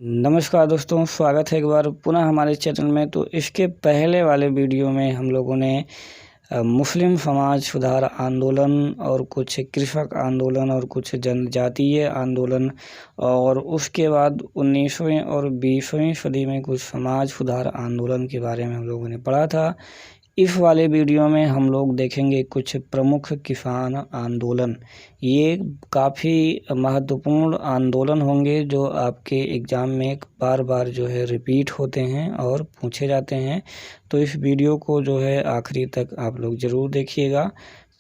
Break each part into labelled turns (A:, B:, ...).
A: नमस्कार दोस्तों, स्वागत है एक बार पुनः हमारे चैनल में। तो इसके पहले वाले वीडियो में हम लोगों ने मुस्लिम समाज सुधार आंदोलन और कुछ कृषक आंदोलन और कुछ जनजातीय आंदोलन और उसके बाद 19वीं और 20वीं सदी में कुछ समाज सुधार आंदोलन के बारे में हम लोगों ने पढ़ा था। इस वाले वीडियो में हम लोग देखेंगे कुछ प्रमुख किसान आंदोलन। ये काफ़ी महत्वपूर्ण आंदोलन होंगे जो आपके एग्ज़ाम में बार बार जो है रिपीट होते हैं और पूछे जाते हैं। तो इस वीडियो को जो है आखिरी तक आप लोग ज़रूर देखिएगा।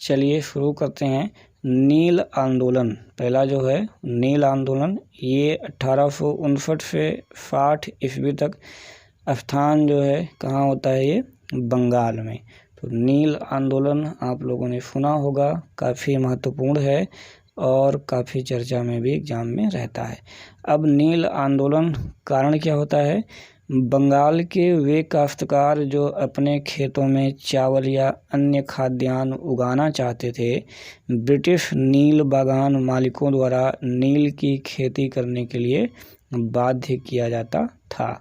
A: चलिए शुरू करते हैं। नील आंदोलन पहला जो है नील आंदोलन, ये 1859 से 60 ईस्वी तक स्थान जो है कहाँ होता है, ये बंगाल में। तो नील आंदोलन आप लोगों ने सुना होगा, काफ़ी महत्वपूर्ण है और काफ़ी चर्चा में भी एग्जाम में रहता है। अब नील आंदोलन कारण क्या होता है? बंगाल के वे काश्तकार जो अपने खेतों में चावल या अन्य खाद्यान्न उगाना चाहते थे, ब्रिटिश नील बागान मालिकों द्वारा नील की खेती करने के लिए बाध्य किया जाता था।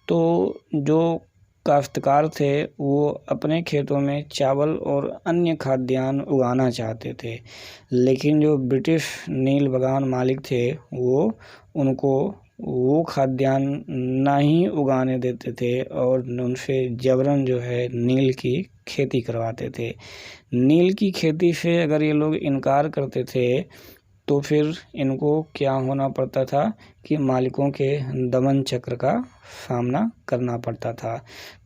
A: तो जो काश्तकार थे वो अपने खेतों में चावल और अन्य खाद्यान्न उगाना चाहते थे, लेकिन जो ब्रिटिश नील बागान मालिक थे वो उनको वो खाद्यान्न नहीं उगाने देते थे और उनसे जबरन जो है नील की खेती करवाते थे। नील की खेती से अगर ये लोग इनकार करते थे तो फिर इनको क्या होना पड़ता था कि मालिकों के दमन चक्र का सामना करना पड़ता था।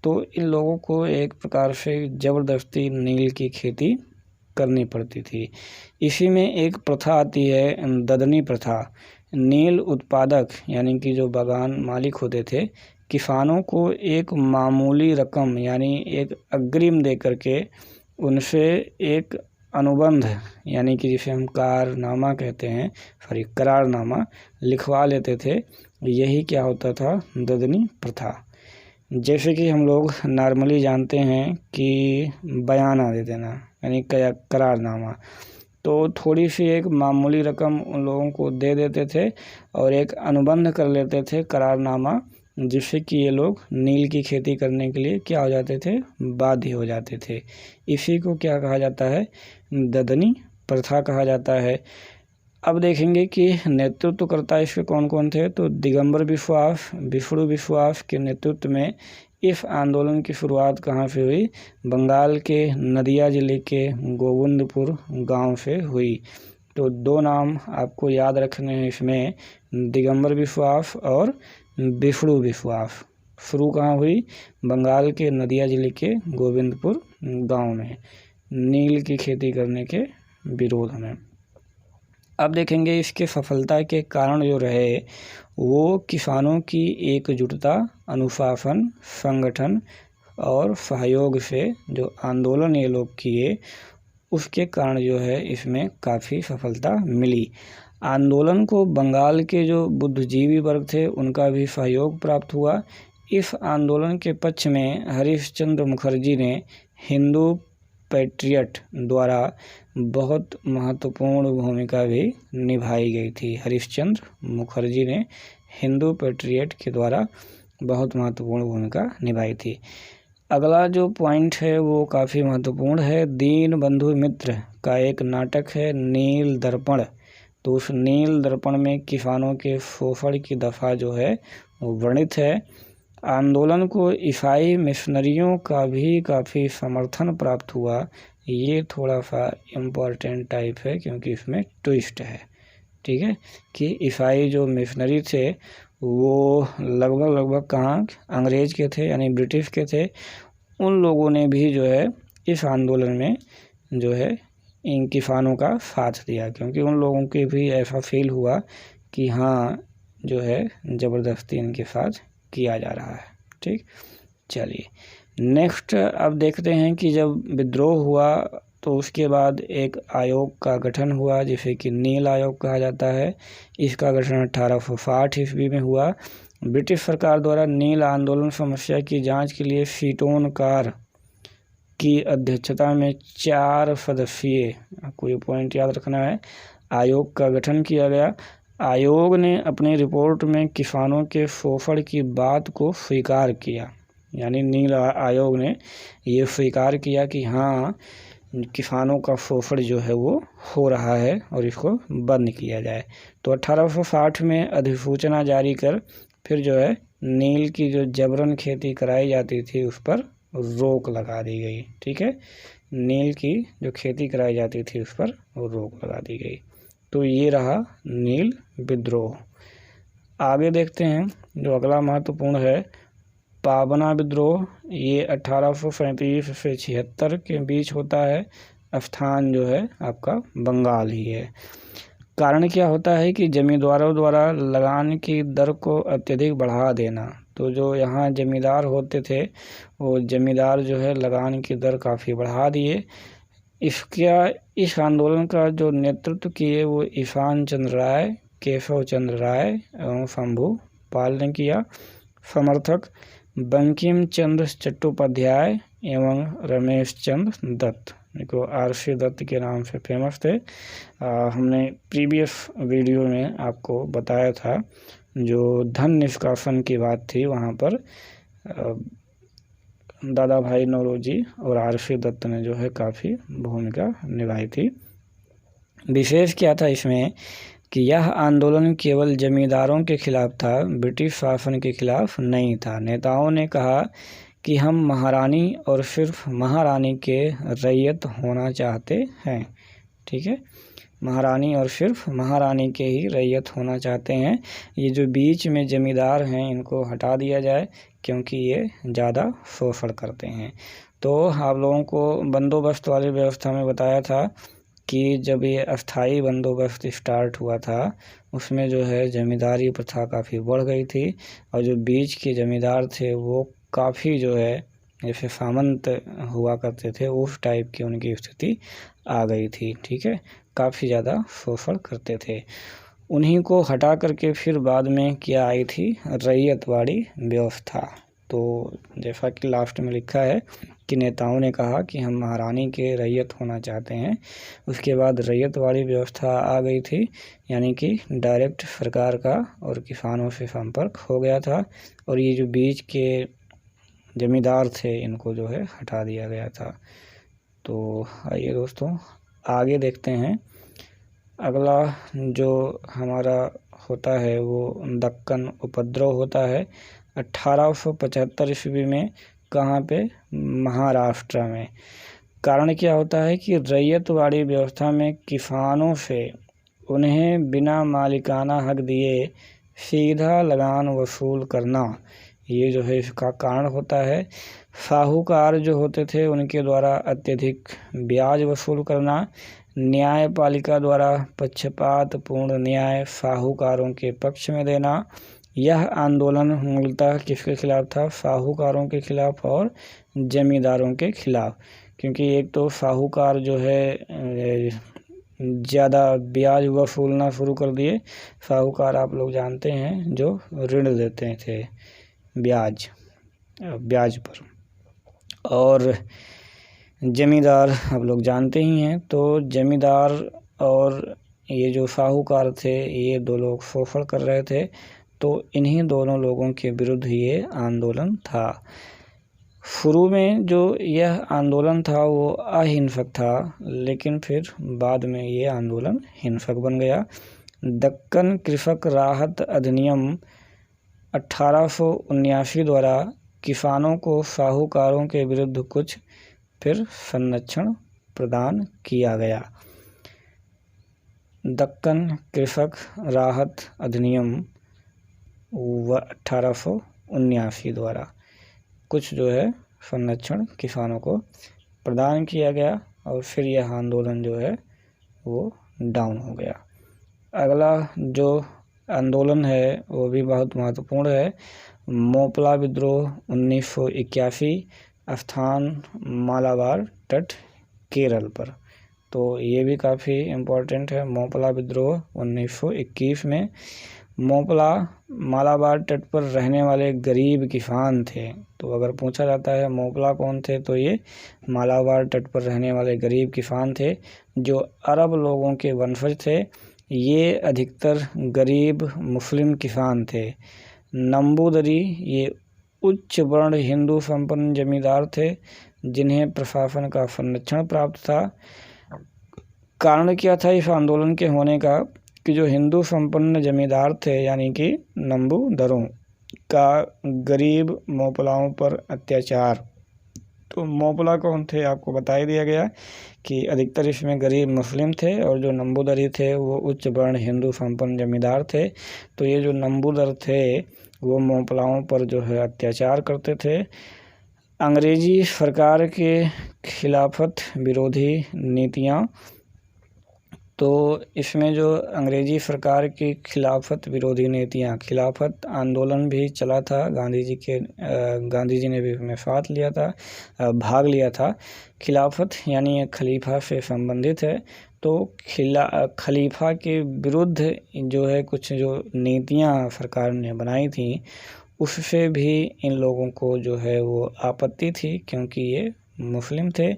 A: तो इन लोगों को एक प्रकार से ज़बरदस्ती नील की खेती करनी पड़ती थी। इसी में एक प्रथा आती है, ददनी प्रथा। नील उत्पादक यानी कि जो बागान मालिक होते थे, किसानों को एक मामूली रकम यानी एक अग्रिम दे करके उनसे एक अनुबंध यानी कि जिसे हम करारनामा कहते हैं, करारनामा लिखवा लेते थे। यही क्या होता था, ददनी प्रथा। जैसे कि हम लोग नॉर्मली जानते हैं कि बयाना दे देना यानी करारनामा, तो थोड़ी सी एक मामूली रकम उन लोगों को दे देते थे और एक अनुबंध कर लेते थे, करारनामा, जिससे कि ये लोग नील की खेती करने के लिए क्या हो जाते थे, बाध्य हो जाते थे। इसी को क्या कहा जाता है, ददनी प्रथा कहा जाता है। अब देखेंगे कि नेतृत्वकर्ता इसके कौन कौन थे। तो दिगंबर विश्वास, विष्णु विश्वास के नेतृत्व में इस आंदोलन की शुरुआत कहाँ से हुई? बंगाल के नदिया जिले के गोविंदपुर गांव से हुई। तो दो नाम आपको याद रखने हैं इसमें, दिगंबर विश्वास और विष्णु विश्वास। शुरू कहाँ हुई? बंगाल के नदिया जिले के गोविंदपुर गांव में, नील की खेती करने के विरोध में। अब देखेंगे इसके सफलता के कारण जो रहे वो किसानों की एकजुटता, अनुशासन, संगठन और सहयोग से जो आंदोलन ये लोग किए उसके कारण जो है इसमें काफ़ी सफलता मिली। आंदोलन को बंगाल के जो बुद्धिजीवी वर्ग थे उनका भी सहयोग प्राप्त हुआ। इस आंदोलन के पक्ष में हरिश्चंद्र मुखर्जी ने हिंदू पैट्रियट द्वारा बहुत महत्वपूर्ण भूमिका भी निभाई गई थी। हरिश्चंद्र मुखर्जी ने हिंदू पैट्रियट के द्वारा बहुत महत्वपूर्ण भूमिका निभाई थी। अगला जो पॉइंट है वो काफ़ी महत्वपूर्ण है। दीन बंधु मित्र का एक नाटक है नील दर्पण। तो उस नील दर्पण में किसानों के शोषण की दफा जो है वो वर्णित है। आंदोलन को ईसाई मिशनरियों का भी काफ़ी समर्थन प्राप्त हुआ। ये थोड़ा सा इम्पोर्टेंट टाइप है क्योंकि इसमें ट्विस्ट है, ठीक है, कि ईसाई जो मिशनरी थे वो लगभग कहाँ, अंग्रेज के थे यानी ब्रिटिश के थे। उन लोगों ने भी जो है इस आंदोलन में जो है इन किसानों का साथ दिया, क्योंकि उन लोगों के भी ऐसा फील हुआ कि हाँ जो है ज़बरदस्ती इनके साथ किया जा रहा है। ठीक, चलिए नेक्स्ट अब देखते हैं कि जब विद्रोह हुआ तो उसके बाद एक आयोग का गठन हुआ जिसे कि नील आयोग कहा जाता है। इसका गठन 1860 ईस्वी में हुआ। ब्रिटिश सरकार द्वारा नील आंदोलन समस्या की जांच के लिए सीटोनकार की अध्यक्षता में 4 सदस्यीय, आपको ये पॉइंट याद रखना है, आयोग का गठन किया गया। आयोग ने अपनी रिपोर्ट में किसानों के शोषण की बात को स्वीकार किया, यानी नील आयोग ने ये स्वीकार किया कि हाँ, किसानों का शोषण जो है वो हो रहा है और इसको बंद किया जाए। तो 1860 में अधिसूचना जारी कर फिर जो है नील की जो जबरन खेती कराई जाती थी उस पर रोक लगा दी गई। ठीक है, नील की जो खेती कराई जाती थी उस पर रोक लगा दी गई। तो ये रहा नील विद्रोह। आगे देखते हैं जो अगला महत्वपूर्ण है पाबना विद्रोह। ये 1837 से 76 के बीच होता है। स्थान जो है आपका बंगाल ही है। कारण क्या होता है कि जमींदारों द्वारा लगान की दर को अत्यधिक बढ़ा देना। तो जो यहाँ जमींदार होते थे वो जमींदार जो है लगान की दर काफ़ी बढ़ा दिए। इस आंदोलन का जो नेतृत्व किए वो ईशान चंद्र राय, केशव चंद्र राय एवं शंभू पाल ने किया। समर्थक बंकिम चंद्र चट्टोपाध्याय एवं रमेश चंद्र दत्त, जो आरसी दत्त के नाम से फेमस थे। हमने प्रीवियस वीडियो में आपको बताया था जो धन निष्कासन की बात थी, वहाँ पर दादा भाई नौरोजी और आरसी दत्त ने जो है काफ़ी भूमिका निभाई थी। विशेष क्या था इसमें कि यह आंदोलन केवल जमींदारों के खिलाफ था, ब्रिटिश शासन के खिलाफ नहीं था। नेताओं ने कहा कि हम महारानी और सिर्फ महारानी के रैयत होना चाहते हैं। ठीक है, महारानी और सिर्फ महारानी के ही रैयत होना चाहते हैं। ये जो बीच में जमींदार हैं इनको हटा दिया जाए क्योंकि ये ज़्यादा शोषण करते हैं। तो आप लोगों को बंदोबस्त वाली व्यवस्था में बताया था कि जब ये अस्थाई बंदोबस्त स्टार्ट हुआ था उसमें जो है जमींदारी प्रथा काफ़ी बढ़ गई थी और जो बीच के जमींदार थे वो काफ़ी जो है जैसे सामंत हुआ करते थे उस टाइप की उनकी स्थिति आ गई थी। ठीक है, काफ़ी ज़्यादा शोषण करते थे। उन्हीं को हटा करके फिर बाद में क्या आई थी रैयतवाड़ी व्यवस्था। तो जैसा कि लास्ट में लिखा है कि नेताओं ने कहा कि हम महारानी के रैयत होना चाहते हैं। उसके बाद रैयतवाड़ी व्यवस्था आ गई थी, यानी कि डायरेक्ट सरकार का और किसानों से संपर्क हो गया था और ये जो बीच के जमींदार थे इनको जो है हटा दिया गया था। तो आइए दोस्तों आगे देखते हैं। अगला जो हमारा होता है वो दक्कन उपद्रव होता है 1875 ईस्वी में। कहाँ पे? महाराष्ट्र में। कारण क्या होता है कि रैयतवाड़ी व्यवस्था में किसानों से उन्हें बिना मालिकाना हक दिए सीधा लगान वसूल करना, ये जो है इसका कारण होता है। साहूकार जो होते थे उनके द्वारा अत्यधिक ब्याज वसूल करना, न्यायपालिका द्वारा पक्षपातपूर्ण न्याय साहूकारों के पक्ष में देना। यह आंदोलन मूलतः किसके खिलाफ था? साहूकारों के खिलाफ और जमींदारों के खिलाफ। क्योंकि एक तो साहूकार जो है ज़्यादा ब्याज वसूलना शुरू कर दिए। साहूकार आप लोग जानते हैं जो ऋण देते थे ब्याज पर, और जमींदार आप लोग जानते ही हैं। तो जमींदार और ये जो साहूकार थे ये दो लोग शोषण कर रहे थे, तो इन्हीं दोनों लोगों के विरुद्ध ये आंदोलन था। शुरू में जो यह आंदोलन था वो अहिंसक था, लेकिन फिर बाद में ये आंदोलन हिंसक बन गया। दक्कन कृषक राहत अधिनियम 1879 द्वारा किसानों को साहूकारों के विरुद्ध कुछ फिर संरक्षण प्रदान किया गया। दक्कन कृषक राहत अधिनियम 1879 द्वारा कुछ जो है संरक्षण किसानों को प्रदान किया गया और फिर यह आंदोलन जो है वो डाउन हो गया। अगला जो आंदोलन है वो भी बहुत महत्वपूर्ण है। मोपला विद्रोह 1981, स्थान मालाबार तट केरल पर। तो ये भी काफ़ी इम्पोर्टेंट है। मोपला विद्रोह 1921 में। मोपला मालाबार तट पर रहने वाले गरीब किसान थे। तो अगर पूछा जाता है मोपला कौन थे, तो ये मालाबार तट पर रहने वाले गरीब किसान थे जो अरब लोगों के वंशज थे। ये अधिकतर गरीब मुस्लिम किसान थे। नंबूदरी ये उच्च वर्ण हिंदू संपन्न जमींदार थे जिन्हें प्रशासन का संरक्षण प्राप्त था। कारण क्या था इस आंदोलन के होने का कि जो हिंदू संपन्न जमींदार थे यानी कि नंबूदरों का गरीब मोपलाओं पर अत्याचार। तो मोपला कौन थे आपको बता ही दिया गया कि अधिकतर इसमें गरीब मुस्लिम थे और जो नंबूदरी थे वो उच्च वर्ण हिंदू संपन्न जमींदार थे। तो ये जो नंबूदर थे वो मोपलाओं पर जो है अत्याचार करते थे। अंग्रेजी सरकार के खिलाफत विरोधी नीतियाँ, तो इसमें जो अंग्रेजी सरकार की खिलाफत विरोधी नीतियाँ, खिलाफत आंदोलन भी चला था। गांधी जी ने भी इसमें भाग लिया था। खिलाफत यानी खलीफा से संबंधित है। तो खलीफा के विरुद्ध जो है कुछ जो नीतियाँ सरकार ने बनाई थी उससे भी इन लोगों को जो है वो आपत्ति थी क्योंकि ये मुस्लिम थे।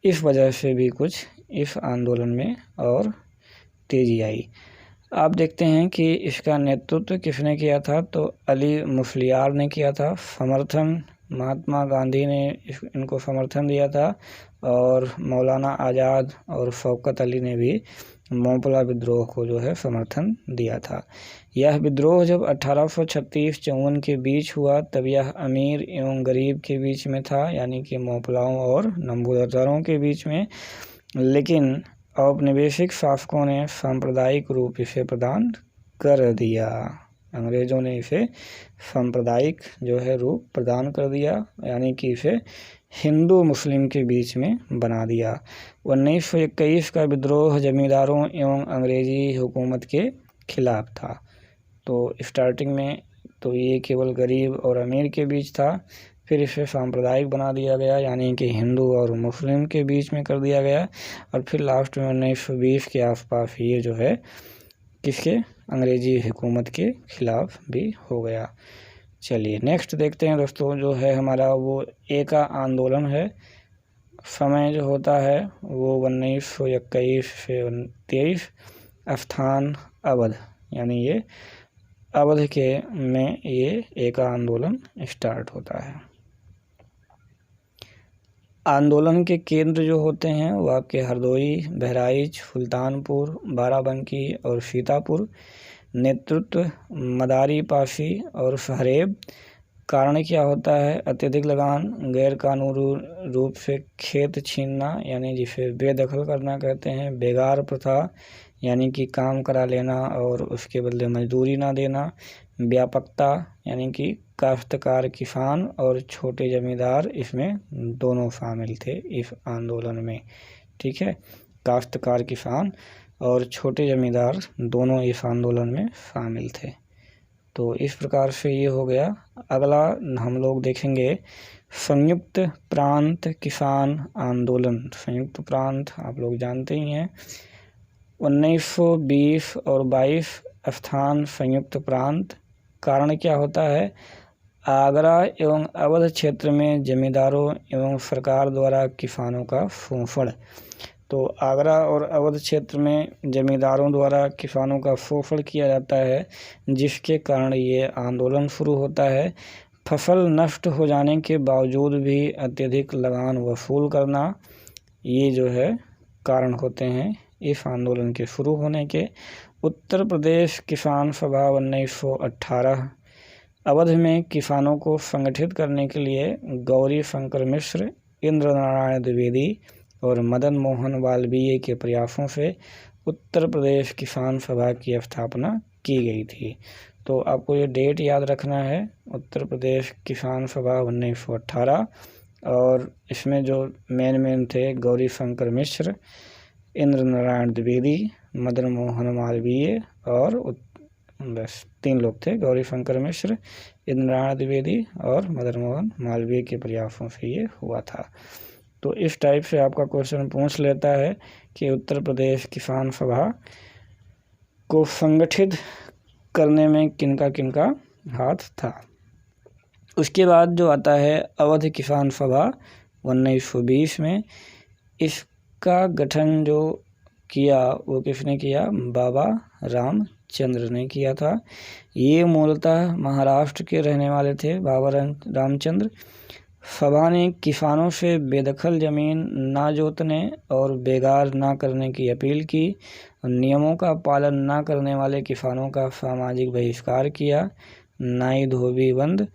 A: इस वजह से भी कुछ इस आंदोलन में और तेजी आई। आप देखते हैं कि इसका नेतृत्व किसने किया था, तो अली मुस्लियार ने किया था। समर्थन महात्मा गांधी ने इनको समर्थन दिया था और मौलाना आज़ाद और शौकत अली ने भी मोपला विद्रोह को जो है समर्थन दिया था। यह विद्रोह जब 1836-54 के बीच हुआ तब यह अमीर एवं गरीब के बीच में था, यानी कि मोपलाओं और नंबूदरों के बीच में। लेकिन औपनिवेशिक शासकों ने सांप्रदायिक रूप इसे प्रदान कर दिया। अंग्रेज़ों ने इसे सांप्रदायिक जो है रूप प्रदान कर दिया, यानी कि इसे हिंदू मुस्लिम के बीच में बना दिया। 1921 का विद्रोह जमींदारों एवं अंग्रेजी हुकूमत के खिलाफ था। तो स्टार्टिंग में तो ये केवल गरीब और अमीर के बीच था, फिर इसे सांप्रदायिक बना दिया गया यानी कि हिंदू और मुस्लिम के बीच में कर दिया गया, और फिर लास्ट में 1920 के आसपास ये जो है किसके, अंग्रेजी हुकूमत के खिलाफ भी हो गया। चलिए नेक्स्ट देखते हैं दोस्तों, जो है हमारा वो एका आंदोलन है। समय जो होता है वो 1921 से 23। स्थान अवध, यानी ये अवध के में ये एका आंदोलन स्टार्ट होता है। आंदोलन के केंद्र जो होते हैं वो आपके हरदोई, बहराइच, सुल्तानपुर, बाराबंकी और सीतापुर। नेतृत्व मदारी पासी और सहरेब। कारण क्या होता है, अत्यधिक लगान, गैर कानूनी रूप से खेत छीनना यानी जिसे बेदखल करना कहते हैं, बेगार प्रथा यानी कि काम करा लेना और उसके बदले मजदूरी ना देना, व्यापकता यानी कि काश्तकार किसान और छोटे जमींदार इसमें दोनों शामिल थे इस आंदोलन में। ठीक है, काश्तकार किसान और छोटे जमींदार दोनों इस आंदोलन में शामिल थे। तो इस प्रकार से ये हो गया। अगला हम लोग देखेंगे संयुक्त प्रांत किसान आंदोलन। संयुक्त प्रांत आप लोग जानते ही हैं। 1920 और 22 स्थान संयुक्त प्रांत। कारण क्या होता है, आगरा एवं अवध क्षेत्र में जमींदारों एवं सरकार द्वारा किसानों का शोषण। तो आगरा और अवध क्षेत्र में जमींदारों द्वारा किसानों का शोषण किया जाता है, जिसके कारण ये आंदोलन शुरू होता है। फसल नष्ट हो जाने के बावजूद भी अत्यधिक लगान वसूल करना, ये जो है कारण होते हैं इस आंदोलन के शुरू होने के। उत्तर प्रदेश किसान सभा 1918। अवध में किसानों को संगठित करने के लिए गौरी शंकर मिश्र, इंद्र नारायण द्विवेदी और मदन मोहन मालवीय के प्रयासों से उत्तर प्रदेश किसान सभा की स्थापना की गई थी। तो आपको ये डेट याद रखना है, उत्तर प्रदेश किसान सभा 1918। और इसमें जो मेन थे गौरी शंकर मिश्र, इंद्र नारायण द्विवेदी, मदन मोहन मालवीय और बस 3 लोग थे, गौरी शंकर मिश्र, इंद्र नारायण द्विवेदी और मदन मोहन मालवीय के प्रयासों से ये हुआ था। तो इस टाइप से आपका क्वेश्चन पूछ लेता है कि उत्तर प्रदेश किसान सभा को संगठित करने में किनका हाथ था। उसके बाद जो आता है अवध किसान सभा 1920 में। इसका गठन जो किया वो किसने किया? बाबा रामचंद्र ने किया था। ये मूलतः महाराष्ट्र के रहने वाले थे बाबा रामचंद्र। सभा ने किसानों से बेदखल जमीन ना जोतने और बेगार ना करने की अपील की। नियमों का पालन ना करने वाले किसानों का सामाजिक बहिष्कार किया। नाई धोबी बंद,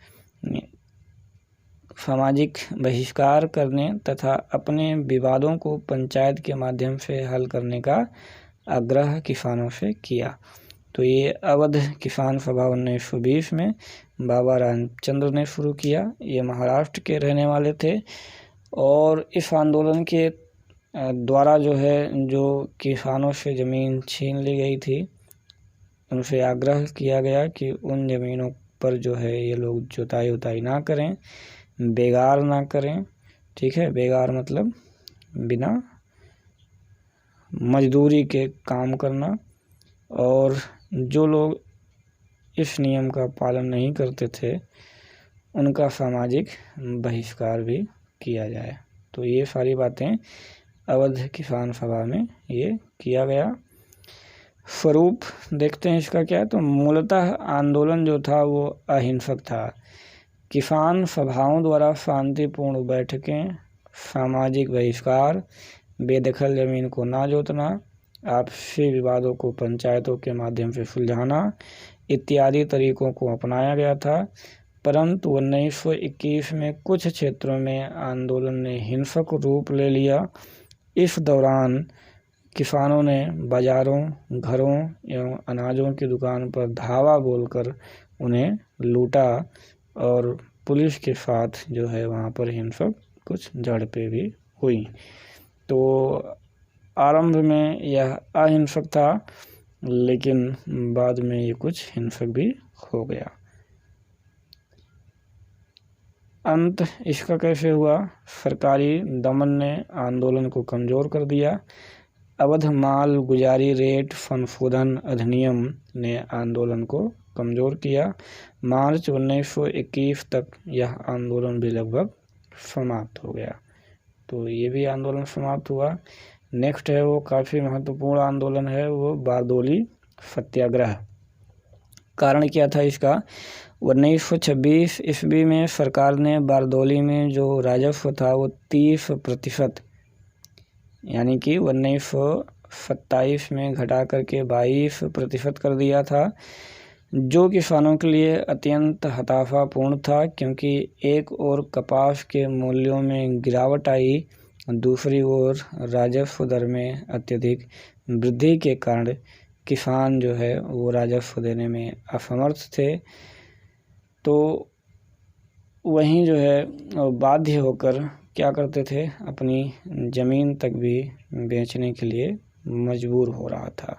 A: सामाजिक बहिष्कार करने तथा अपने विवादों को पंचायत के माध्यम से हल करने का आग्रह किसानों से किया। तो ये अवध किसान सभा 1920 में बाबा रामचंद्र ने शुरू किया। ये महाराष्ट्र के रहने वाले थे और इस आंदोलन के द्वारा जो है जो किसानों से ज़मीन छीन ली गई थी उनसे आग्रह किया गया कि उन ज़मीनों पर जो है ये लोग जुताई उताई ना करें, बेगार ना करें। ठीक है, बेगार मतलब बिना मजदूरी के काम करना। और जो लोग इस नियम का पालन नहीं करते थे उनका सामाजिक बहिष्कार भी किया जाए। तो ये सारी बातें अवध किसान सभा में ये किया गया। स्वरूप देखते हैं इसका क्या है। तो मूलतः आंदोलन जो था वो अहिंसक था। किसान सभाओं द्वारा शांतिपूर्ण बैठकें, सामाजिक बहिष्कार, बेदखल जमीन को ना जोतना, आपसी विवादों को पंचायतों के माध्यम से सुलझाना इत्यादि तरीकों को अपनाया गया था। परंतु 1921 में कुछ क्षेत्रों में आंदोलन ने हिंसक रूप ले लिया। इस दौरान किसानों ने बाजारों, घरों एवं अनाजों की दुकान पर धावा बोलकर उन्हें लूटा और पुलिस के साथ जो है वहाँ पर हिंसक कुछ झड़पें भी हुई। तो आरंभ में यह अहिंसक था लेकिन बाद में ये कुछ हिंसक भी हो गया। अंत इसका कैसे हुआ? सरकारी दमन ने आंदोलन को कमज़ोर कर दिया। अवध माल गुजारी रेट संशोधन अधिनियम ने आंदोलन को कमज़ोर किया। मार्च 1921 तक यह आंदोलन भी लगभग समाप्त हो गया। तो ये भी आंदोलन समाप्त हुआ। नेक्स्ट है वो काफ़ी महत्वपूर्ण आंदोलन है वो बारदोली सत्याग्रह। कारण क्या था इसका? 1926 ईस्वी में सरकार ने बारदोली में जो राजस्व था वो 30% यानी कि 1927 में घटा करके 22% कर दिया था, जो किसानों के लिए अत्यंत हताशापूर्ण था। क्योंकि एक ओर कपास के मूल्यों में गिरावट आई, दूसरी ओर राजस्व दर में अत्यधिक वृद्धि के कारण किसान जो है वो राजस्व देने में असमर्थ थे। तो वहीं जो है बाध्य होकर क्या करते थे, अपनी ज़मीन तक भी बेचने के लिए मजबूर हो रहा था।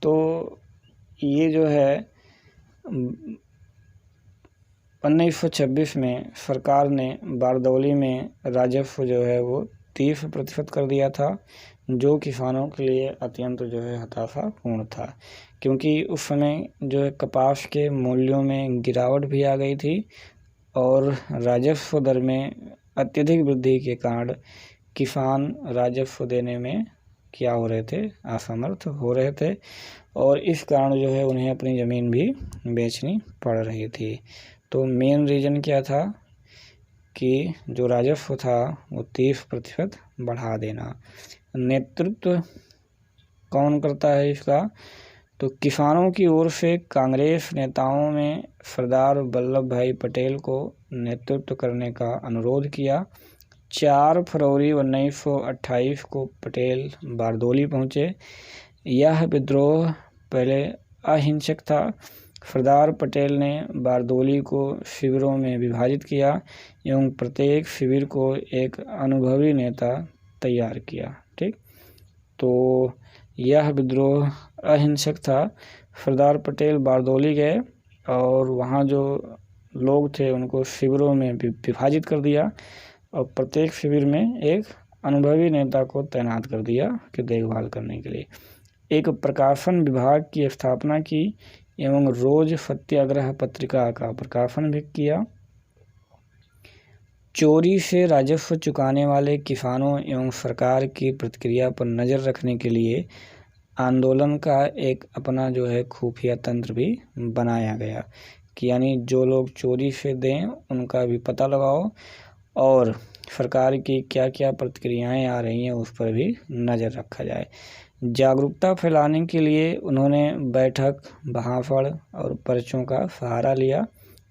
A: तो ये जो है 1926 में सरकार ने बारदौली में राजस्व जो है वो 30% कर दिया था, जो किसानों के लिए अत्यंत जो है हताशापूर्ण था। क्योंकि उस समय जो है कपास के मूल्यों में गिरावट भी आ गई थी और राजस्व दर में अत्यधिक वृद्धि के कारण किसान राजस्व देने में क्या हो रहे थे, असमर्थ हो रहे थे और इस कारण जो है उन्हें अपनी ज़मीन भी बेचनी पड़ रही थी। तो मेन रीज़न क्या था कि जो राजस्व था वो 30% बढ़ा देना। नेतृत्व कौन करता है इसका? तो किसानों की ओर से कांग्रेस नेताओं में सरदार वल्लभ भाई पटेल को नेतृत्व करने का अनुरोध किया। 4 फरवरी 1928 को पटेल बारदोली पहुँचे। यह विद्रोह पहले अहिंसक था। सरदार पटेल ने बारदोली को शिविरों में विभाजित किया एवं प्रत्येक शिविर को एक अनुभवी नेता तैयार किया। ठीक, तो यह विद्रोह अहिंसक था। सरदार पटेल बारदोली गए और वहाँ जो लोग थे उनको शिविरों में विभाजित कर दिया और प्रत्येक शिविर में एक अनुभवी नेता को तैनात कर दिया कि देखभाल करने के लिए। एक प्रकाशन विभाग की स्थापना की एवं रोज सत्याग्रह पत्रिका का प्रकाशन भी किया। चोरी से राजस्व चुकाने वाले किसानों एवं सरकार की प्रतिक्रिया पर नज़र रखने के लिए आंदोलन का एक अपना जो है खुफिया तंत्र भी बनाया गया कि यानी जो लोग चोरी से दें उनका भी पता लगाओ और सरकार की क्या क्या प्रतिक्रियाएं आ रही हैं उस पर भी नज़र रखा जाए। जागरूकता फैलाने के लिए उन्होंने बैठक, भाषण और पर्चों का सहारा लिया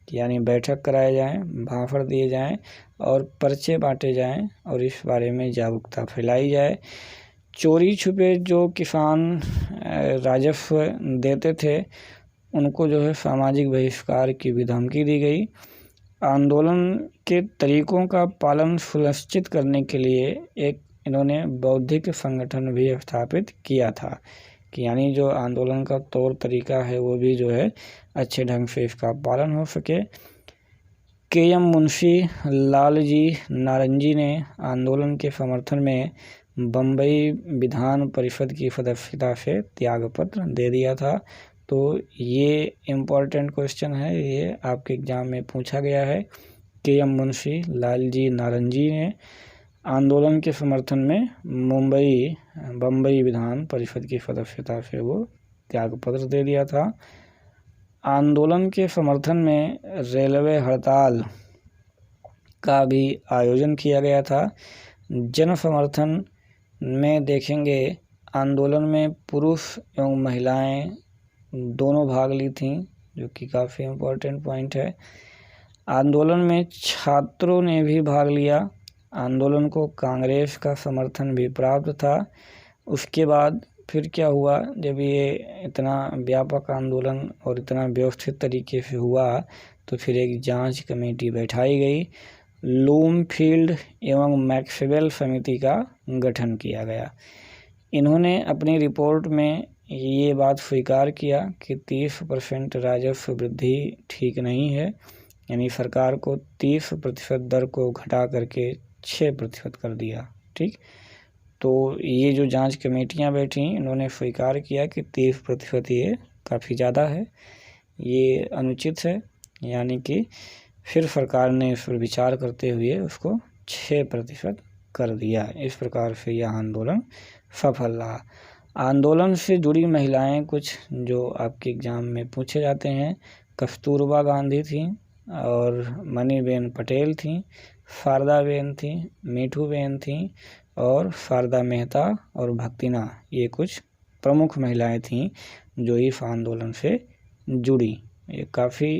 A: कि यानी बैठक कराए जाएं, भाषण दिए जाएं और पर्चे बांटे जाएं और इस बारे में जागरूकता फैलाई जाए। चोरी छुपे जो किसान राजस्व देते थे उनको जो है सामाजिक बहिष्कार की भी धमकी दी गई। आंदोलन के तरीकों का पालन सुनिश्चित करने के लिए एक इन्होंने बौद्धिक संगठन भी स्थापित किया था कि यानी जो आंदोलन का तौर तरीका है वो भी जो है अच्छे ढंग से इसका पालन हो सके। के.एम. मुंशी लालजी नारंगी ने आंदोलन के समर्थन में बम्बई विधान परिषद की सदस्यता से त्यागपत्र दे दिया था। तो ये इम्पोर्टेंट क्वेश्चन है, ये आपके एग्जाम में पूछा गया है। के.एम. मुंशी लालजी नारंगी ने आंदोलन के समर्थन में बम्बई विधान परिषद की सदस्यता से वो त्यागपत्र दे दिया था। आंदोलन के समर्थन में रेलवे हड़ताल का भी आयोजन किया गया था। जन समर्थन में देखेंगे आंदोलन में पुरुष एवं महिलाएं दोनों भाग ली थीं, जो कि काफ़ी इम्पोर्टेंट पॉइंट है। आंदोलन में छात्रों ने भी भाग लिया। आंदोलन को कांग्रेस का समर्थन भी प्राप्त था। उसके बाद फिर क्या हुआ, जब ये इतना व्यापक आंदोलन और इतना व्यवस्थित तरीके से हुआ तो फिर एक जांच कमेटी बैठाई गई। लूमफील्ड एवं मैक्सवेल समिति का गठन किया गया। इन्होंने अपनी रिपोर्ट में ये बात स्वीकार किया कि 30% राजस्व वृद्धि ठीक नहीं है, यानी सरकार को 30% दर को घटा करके 6% कर दिया। ठीक, तो ये जो जांच कमेटियां बैठी इन्होंने स्वीकार किया कि 30% ये काफ़ी ज़्यादा है, ये अनुचित है, यानी कि फिर सरकार ने इस पर विचार करते हुए उसको 6% कर दिया। इस प्रकार से यह आंदोलन सफल रहा। आंदोलन से जुड़ी महिलाएं कुछ जो आपके एग्ज़ाम में पूछे जाते हैं, कस्तूरबा गांधी थी और मणिबेन पटेल थी, शारदाबेन थी, मीठूबेन थी और शारदा मेहता और भक्तिना, ये कुछ प्रमुख महिलाएं थीं जो इस आंदोलन से जुड़ी। ये काफ़ी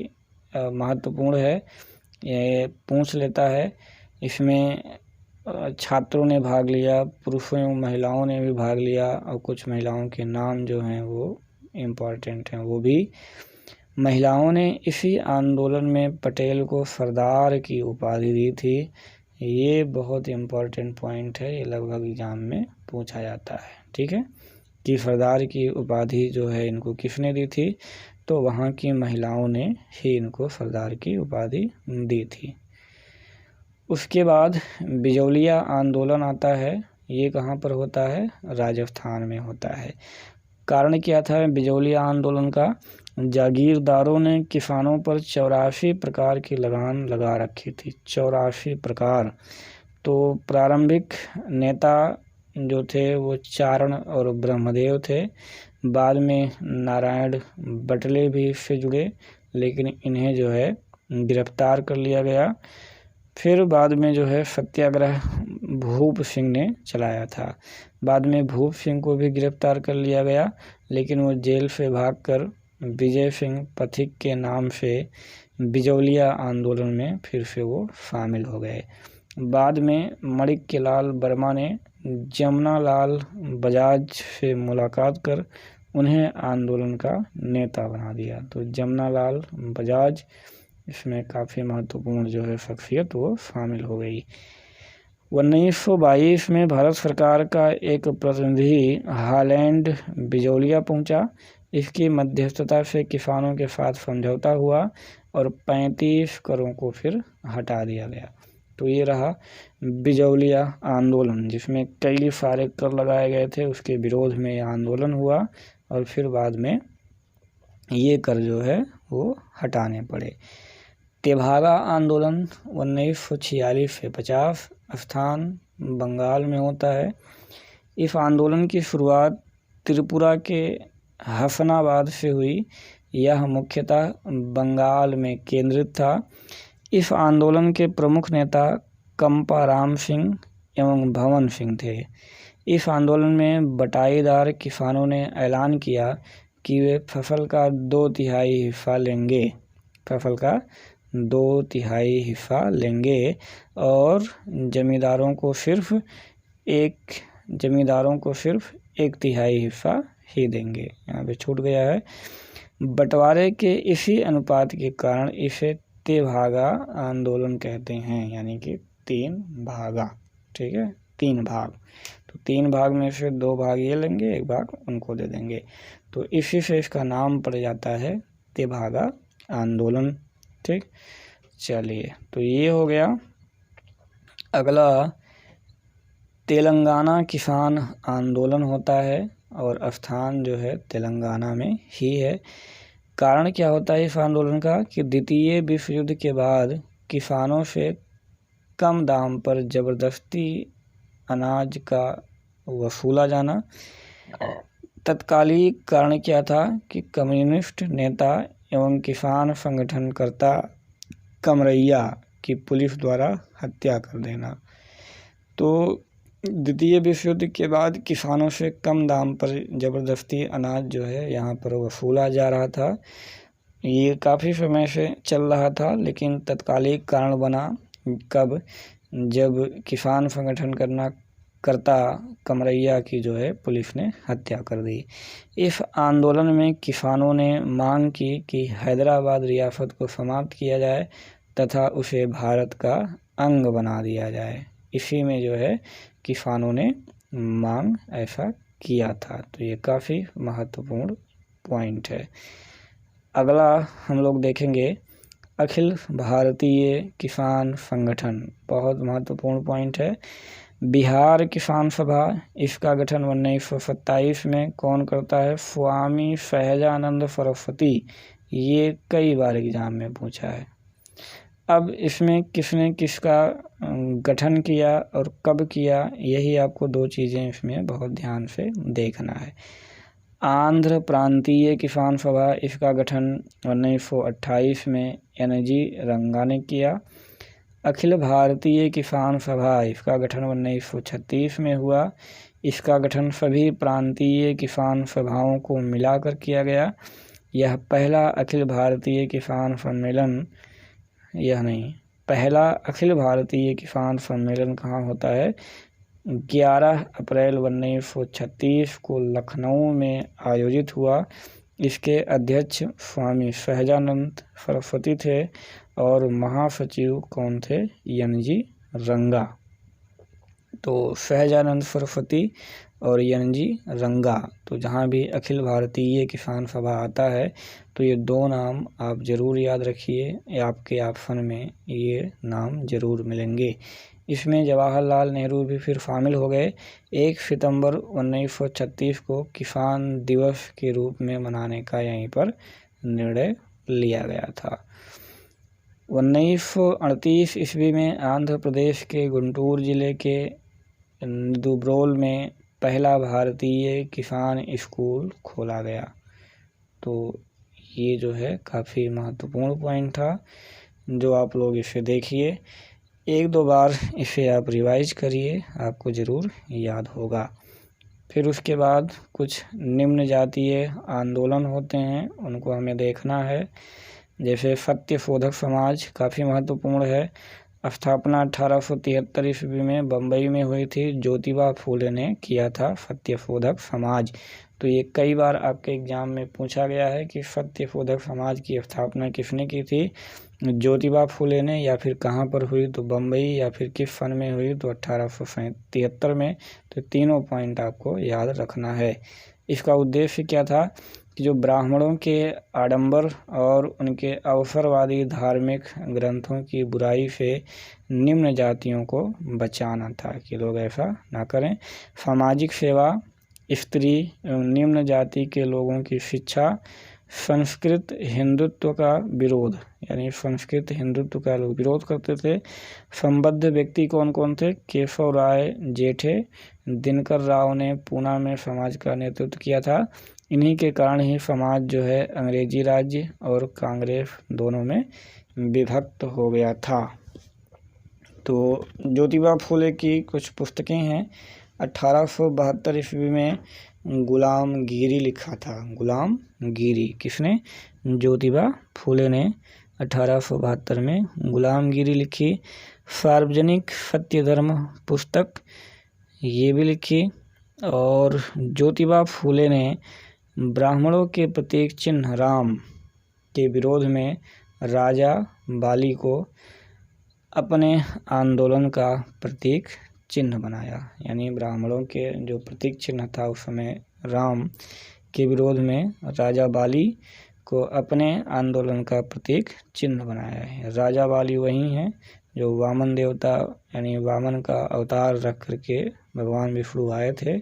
A: महत्वपूर्ण है, ये पूछ लेता है। इसमें छात्रों ने भाग लिया, पुरुषों एवं महिलाओं ने भी भाग लिया और कुछ महिलाओं के नाम जो हैं वो इम्पॉर्टेंट हैं। वो भी महिलाओं ने इसी आंदोलन में पटेल को सरदार की उपाधि दी थी। ये बहुत इम्पॉर्टेंट पॉइंट है, ये लगभग एग्जाम में पूछा जाता है। ठीक है, कि सरदार की उपाधि जो है इनको किसने दी थी, तो वहाँ की महिलाओं ने ही इनको सरदार की उपाधि दी थी। उसके बाद बिजौलिया आंदोलन आता है। ये कहाँ पर होता है, राजस्थान में होता है। कारण क्या था बिजौलिया आंदोलन का, जागीरदारों ने किसानों पर 84 प्रकार की लगान लगा रखी थी। 84 प्रकार। तो प्रारंभिक नेता जो थे वो चारण और ब्रह्मदेव थे। बाद में नारायण बटले भी इससे जुड़े, लेकिन इन्हें जो है गिरफ्तार कर लिया गया। फिर बाद में जो है सत्याग्रह भूप सिंह ने चलाया था। बाद में भूप सिंह को भी गिरफ्तार कर लिया गया, लेकिन वो जेल से भागकर विजय सिंह पथिक के नाम से बिजौलिया आंदोलन में फिर से वो शामिल हो गए। बाद में माणिक्यलाल वर्मा ने जमनालाल बजाज से मुलाकात कर उन्हें आंदोलन का नेता बना दिया। तो जमनालाल बजाज इसमें काफ़ी महत्वपूर्ण जो है शख्सियत वो शामिल हो गई। 1922 में भारत सरकार का एक प्रतिनिधि हालैंड बिजौलिया पहुंचा। इसकी मध्यस्थता से किसानों के साथ समझौता हुआ और 35 करों को फिर हटा दिया गया। तो ये रहा बिजौलिया आंदोलन, जिसमें कई सारे कर लगाए गए थे, उसके विरोध में ये आंदोलन हुआ और फिर बाद में ये कर जो है वो हटाने पड़े। तेभागा आंदोलन 1946 से 50 स्थान बंगाल में होता है। इस आंदोलन की शुरुआत त्रिपुरा के हसनाबाद से हुई। यह मुख्यतः बंगाल में केंद्रित था। इस आंदोलन के प्रमुख नेता कंपाराम सिंह एवं भवन सिंह थे। इस आंदोलन में बटाईदार किसानों ने ऐलान किया कि वे फसल का 2/3 हिस्सा लेंगे, फसल का 2/3 हिस्सा लेंगे और जमींदारों को सिर्फ 1/3 हिस्सा ही देंगे। यहाँ पे छूट गया है। बंटवारे के इसी अनुपात के कारण इसे तेभागा आंदोलन कहते हैं, यानी कि 3 भागा। ठीक है, 3 भाग। तो 3 भाग में से 2 भाग ये लेंगे, 1 भाग उनको दे देंगे। तो इसी से इसका नाम पड़ जाता है तेभागा आंदोलन। ठीक, चलिए, तो ये हो गया। अगला तेलंगाना किसान आंदोलन होता है और स्थान जो है तेलंगाना में ही है। कारण क्या होता है इस आंदोलन का कि द्वितीय विश्व युद्ध के बाद किसानों से कम दाम पर जबरदस्ती अनाज का वसूला जाना। तत्कालीन कारण क्या था कि कम्युनिस्ट नेता एवं किसान संगठनकर्ता कमरैया की पुलिस द्वारा हत्या कर देना। तो द्वितीय विश्व युद्ध के बाद किसानों से कम दाम पर ज़बरदस्ती अनाज जो है यहाँ पर वसूला जा रहा था। ये काफ़ी समय से चल रहा था, लेकिन तत्कालिक कारण बना कब, जब किसान संगठन करता कमरैया की जो है पुलिस ने हत्या कर दी। इस आंदोलन में किसानों ने मांग की कि हैदराबाद रियासत को समाप्त किया जाए तथा उसे भारत का अंग बना दिया जाए। इसी में जो है किसानों ने मांग ऐसा किया था। तो ये काफ़ी महत्वपूर्ण पॉइंट है। अगला हम लोग देखेंगे अखिल भारतीय किसान संगठन, बहुत महत्वपूर्ण पॉइंट है। बिहार किसान सभा, इसका गठन 1927 में कौन करता है? स्वामी सहजानंद सरस्वती। ये कई बार एग्जाम में पूछा है। अब इसमें किसने किसका गठन किया और कब किया, यही आपको 2 चीज़ें इसमें बहुत ध्यान से देखना है। आंध्र प्रांतीय किसान सभा, इसका गठन 1928 में NG रंगा ने किया। अखिल भारतीय किसान सभा, इसका गठन 1936 में हुआ। इसका गठन सभी प्रांतीय किसान सभाओं को मिलाकर किया गया। यह पहला अखिल भारतीय किसान सम्मेलन, पहला अखिल भारतीय किसान सम्मेलन कहाँ होता है? 11 अप्रैल 1936 को लखनऊ में आयोजित हुआ। इसके अध्यक्ष स्वामी सहजानंद सरस्वती थे और महासचिव कौन थे? NG रंगा। तो सहजानंद सरस्वती और NG रंगा। तो जहाँ भी अखिल भारतीय किसान सभा आता है तो ये 2 नाम आप ज़रूर याद रखिए, आपके ऑप्शन में ये नाम ज़रूर मिलेंगे। इसमें जवाहरलाल नेहरू भी फिर शामिल हो गए। 1 सितंबर 1936 को किसान दिवस के रूप में मनाने का यहीं पर निर्णय लिया गया था। 1938 ईस्वी में आंध्र प्रदेश के गुंटूर जिले के दुब्रोल में पहला भारतीय किसान स्कूल खोला गया। तो ये जो है काफ़ी महत्वपूर्ण पॉइंट था, जो आप लोग इसे देखिए, 1-2 बार इसे आप रिवाइज करिए, आपको ज़रूर याद होगा। फिर उसके बाद कुछ निम्न जातीय आंदोलन होते हैं, उनको हमें देखना है। जैसे सत्यशोधक समाज काफ़ी महत्वपूर्ण है। स्थापना 1873 ईस्वी में बम्बई में हुई थी। ज्योतिबा फूले ने किया था सत्यशोधक समाज। तो ये कई बार आपके एग्जाम में पूछा गया है कि सत्यशोधक समाज की स्थापना किसने की थी? ज्योतिबा फूले ने। या फिर कहाँ पर हुई? तो बम्बई। या फिर किस सन में हुई? तो 1873 में। तो तीनों पॉइंट आपको याद रखना है। इसका उद्देश्य क्या था कि जो ब्राह्मणों के आडंबर और उनके अवसरवादी धार्मिक ग्रंथों की बुराई से निम्न जातियों को बचाना था कि लोग ऐसा ना करें। सामाजिक सेवा, स्त्री एवं निम्न जाति के लोगों की शिक्षा, संस्कृत हिंदुत्व का विरोध, यानी संस्कृत हिंदुत्व का लोग विरोध करते थे। संबद्ध व्यक्ति कौन कौन थे? केशव राय जेठे, दिनकर राव ने पूना में समाज का नेतृत्व किया था। इन्हीं के कारण ही समाज जो है अंग्रेजी राज्य और कांग्रेस दोनों में विभक्त हो गया था। तो ज्योतिबा फुले की कुछ पुस्तकें हैं। 1872 ईस्वी में गुलामगिरी लिखा था। गुलामगिरी किसने? ज्योतिबा फुले ने 1872 में गुलामगिरी लिखी। सार्वजनिक सत्य धर्म पुस्तक ये भी लिखी। और ज्योतिबा फुले ने ब्राह्मणों के प्रतीक चिन्ह राम के विरोध में राजा बाली को अपने आंदोलन का प्रतीक चिन्ह बनाया। यानी ब्राह्मणों के जो प्रतीक चिन्ह था उस समय राम के विरोध में राजा बाली को अपने आंदोलन का प्रतीक चिन्ह बनाया है। राजा बाली वही हैं जो वामन देवता यानी वामन का अवतार रख करके भगवान विष्णु आए थे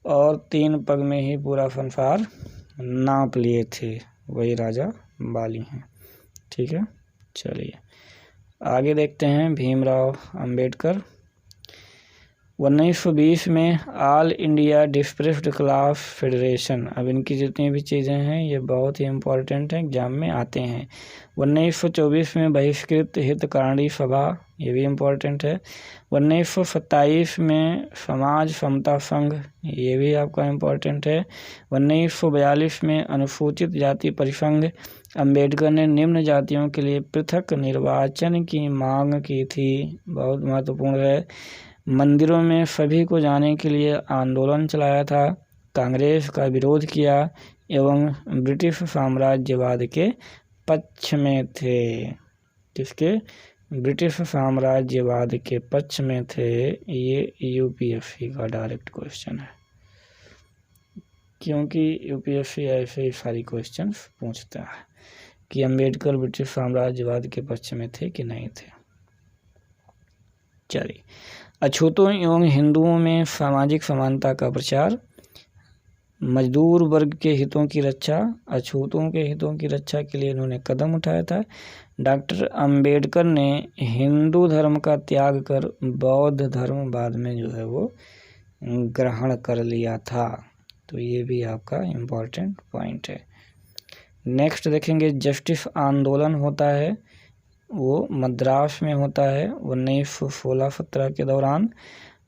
A: और 3 पग में ही पूरा संसार नाप लिए थे, वही राजा बाली हैं। ठीक है, चलिए आगे देखते हैं। भीमराव अंबेडकर 1920 में all India depressed class federation, अब इनकी जितनी भी चीज़ें हैं ये बहुत ही इम्पोर्टेंट हैं, एग्जाम में आते हैं। 1924 में बहिष्कृत हितकारिणी सभा, ये भी इम्पोर्टेंट है। 1927 में समाज समता संघ, ये भी आपका इम्पोर्टेंट है। 1942 में अनुसूचित जाति परिसंघ, अंबेडकर ने निम्न जातियों के लिए पृथक निर्वाचन की मांग की थी, बहुत महत्वपूर्ण है। मंदिरों में सभी को जाने के लिए आंदोलन चलाया था, कांग्रेस का विरोध किया एवं ब्रिटिश साम्राज्यवाद के पक्ष में थे। किसके? ब्रिटिश साम्राज्यवाद के पक्ष में थे। ये यूपीएससी का डायरेक्ट क्वेश्चन है, क्योंकि यूपीएससी ऐसे ही सारी क्वेश्चंस पूछता है कि अंबेडकर ब्रिटिश साम्राज्यवाद के पक्ष में थे कि नहीं थे। चलिए, अछूतों एवं हिंदुओं में सामाजिक समानता का प्रचार, मजदूर वर्ग के हितों की रक्षा, अछूतों के हितों की रक्षा के लिए इन्होंने कदम उठाया था। डॉक्टर अंबेडकर ने हिंदू धर्म का त्याग कर बौद्ध धर्म बाद में जो है वो ग्रहण कर लिया था। तो ये भी आपका इम्पोर्टेंट पॉइंट है। नेक्स्ट देखेंगे, जस्टिस आंदोलन होता है वो मद्रास में होता है 1916-17 के दौरान।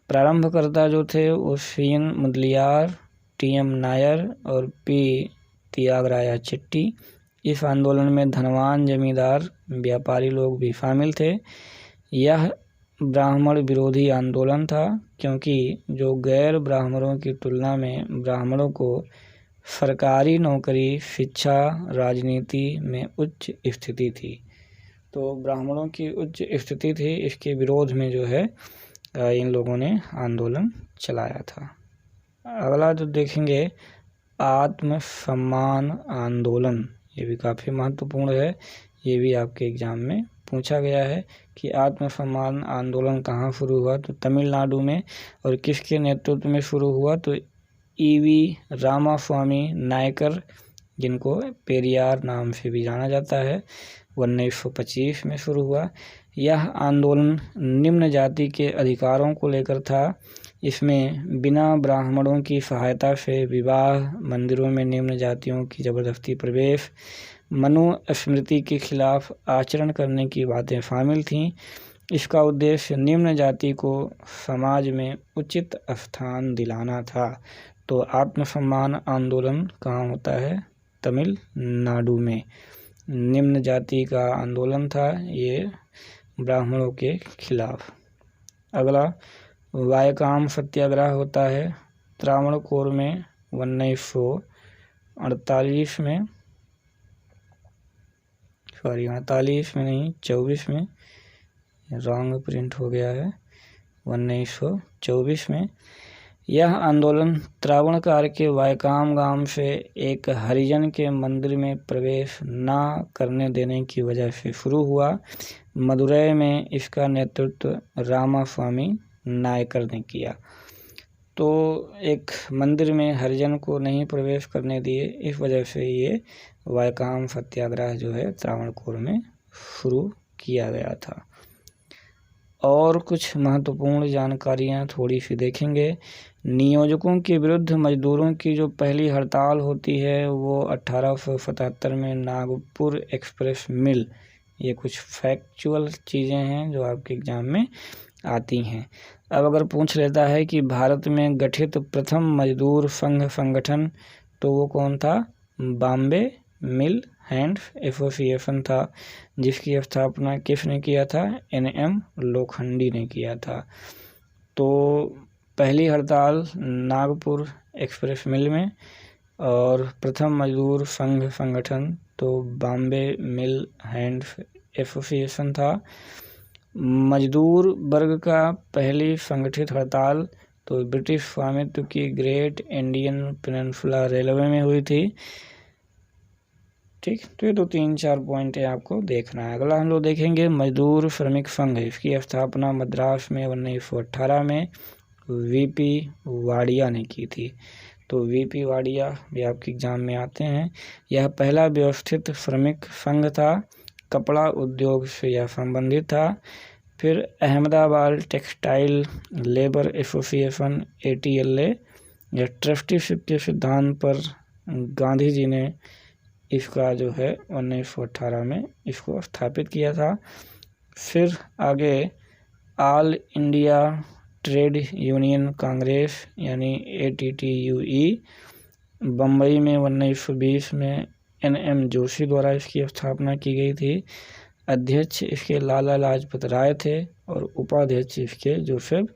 A: प्रारंभकर्ता जो थे वो सीएन मुदलियार, टीएम नायर और पी त्यागराया चिट्टी। इस आंदोलन में धनवान जमींदार व्यापारी लोग भी शामिल थे। यह ब्राह्मण विरोधी आंदोलन था, क्योंकि जो गैर ब्राह्मणों की तुलना में ब्राह्मणों को सरकारी नौकरी, शिक्षा, राजनीति में उच्च स्थिति थी, तो ब्राह्मणों की उच्च स्थिति थी, इसके विरोध में जो है इन लोगों ने आंदोलन चलाया था। अगला जो देखेंगे, आत्मसम्मान आंदोलन, ये भी काफ़ी महत्वपूर्ण है, ये भी आपके एग्जाम में पूछा गया है कि आत्मसम्मान आंदोलन कहाँ शुरू हुआ, तो तमिलनाडु में। और किसके नेतृत्व में शुरू हुआ, तो ईवी रामास्वामी नायकर, जिनको पेरियार नाम से भी जाना जाता है, 1925 में शुरू हुआ। यह आंदोलन निम्न जाति के अधिकारों को लेकर था। इसमें बिना ब्राह्मणों की सहायता से विवाह, मंदिरों में निम्न जातियों की ज़बरदस्ती प्रवेश, मनुस्मृति के खिलाफ आचरण करने की बातें शामिल थीं। इसका उद्देश्य निम्न जाति को समाज में उचित स्थान दिलाना था। तो आत्मसम्मान आंदोलन कहाँ होता है, तमिलनाडु में। निम्न जाति का आंदोलन था ये ब्राह्मणों के खिलाफ। अगला वायकाम सत्याग्रह होता है त्रावणकोर में 1948 में, 24 में, रॉन्ग प्रिंट हो गया है, 1924 में। यह आंदोलन त्रावणकोर के वायकाम गांव से एक हरिजन के मंदिर में प्रवेश न करने देने की वजह से शुरू हुआ। मदुरै में इसका नेतृत्व रामास्वामी नायकर ने किया। तो एक मंदिर में हरिजन को नहीं प्रवेश करने दिए, इस वजह से ये वायकाम सत्याग्रह जो है त्रावणकोर में शुरू किया गया था। और कुछ महत्वपूर्ण जानकारियां थोड़ी सी देखेंगे। नियोजकों के विरुद्ध मजदूरों की जो पहली हड़ताल होती है वो 1877 में नागपुर एक्सप्रेस मिल। ये कुछ फैक्चुअल चीज़ें हैं जो आपके एग्जाम में आती हैं। अब अगर पूछ लेता है कि भारत में गठित प्रथम मजदूर संघ संगठन, तो वो कौन था? बॉम्बे मिल हैंड्स एसोसिएशन था, जिसकी स्थापना किसने किया था? NM लोखंडी ने किया था। तो पहली हड़ताल नागपुर एक्सप्रेस मिल में, और प्रथम मजदूर संघ संगठन तो बॉम्बे मिल हैंड्स एसोसिएशन था। मजदूर वर्ग का पहली संगठित हड़ताल तो ब्रिटिश स्वामित्व की ग्रेट इंडियन पेनिनसुला रेलवे में हुई थी। ठीक, तो ये तो 3-4 पॉइंट है, आपको देखना है। अगला हम लोग देखेंगे मजदूर श्रमिक संघ। इसकी स्थापना मद्रास में 1918 में VP वाडिया ने की थी। तो VP वाडिया भी आपके एग्जाम में आते हैं। यह पहला व्यवस्थित श्रमिक संघ था, कपड़ा उद्योग से यह संबंधित था। फिर Ahmedabad textile labour association ATLA, यह ट्रस्टीशिप के सिद्धांत पर गांधी जी ने इसका जो है 1918 में इसको स्थापित किया था। फिर आगे all India trade union Congress यानी ATTUE बम्बई में 1920 में NM जोशी द्वारा इसकी स्थापना की गई थी। अध्यक्ष इसके लाला लाजपत राय थे और उपाध्यक्ष इसके जोसेफ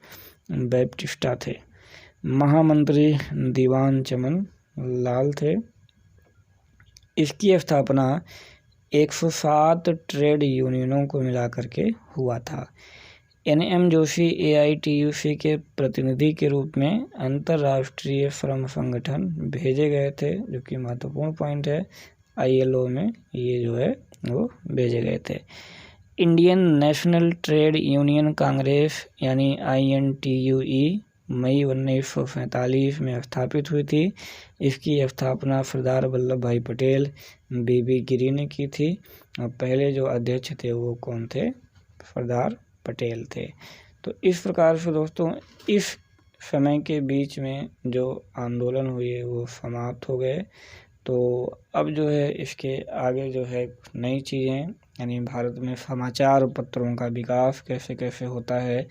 A: बैप्टिस्टा थे। महामंत्री दीवान चमन लाल थे। इसकी स्थापना 107 ट्रेड यूनियनों को मिलाकर के हुआ था। NM जोशी AITUC के प्रतिनिधि के रूप में अंतर्राष्ट्रीय श्रम संगठन भेजे गए थे, जो कि महत्वपूर्ण पॉइंट है। ILO में ये जो है वो भेजे गए थे। Indian national trade union Congress यानी INTUE मई 1947 में स्थापित हुई थी। इसकी स्थापना सरदार वल्लभ भाई पटेल BB गिरी ने की थी, और पहले जो अध्यक्ष थे वो कौन थे? सरदार पटेल थे। तो इस प्रकार से दोस्तों इस समय के बीच में जो आंदोलन हुए वो समाप्त हो गए। तो अब जो है इसके आगे जो है नई चीज़ें, यानी भारत में समाचार पत्रों का विकास कैसे कैसे होता है,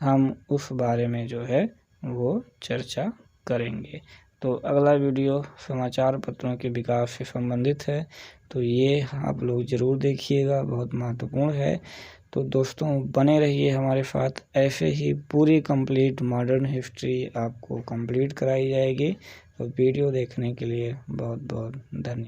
A: हम उस बारे में जो है वो चर्चा करेंगे। तो अगला वीडियो समाचार पत्रों के विकास से संबंधित है, तो ये आप लोग ज़रूर देखिएगा, बहुत महत्वपूर्ण है। तो दोस्तों बने रहिए हमारे साथ, ऐसे ही पूरी कंप्लीट मॉडर्न हिस्ट्री आपको कंप्लीट कराई जाएगी। तो वीडियो देखने के लिए बहुत बहुत धन्यवाद।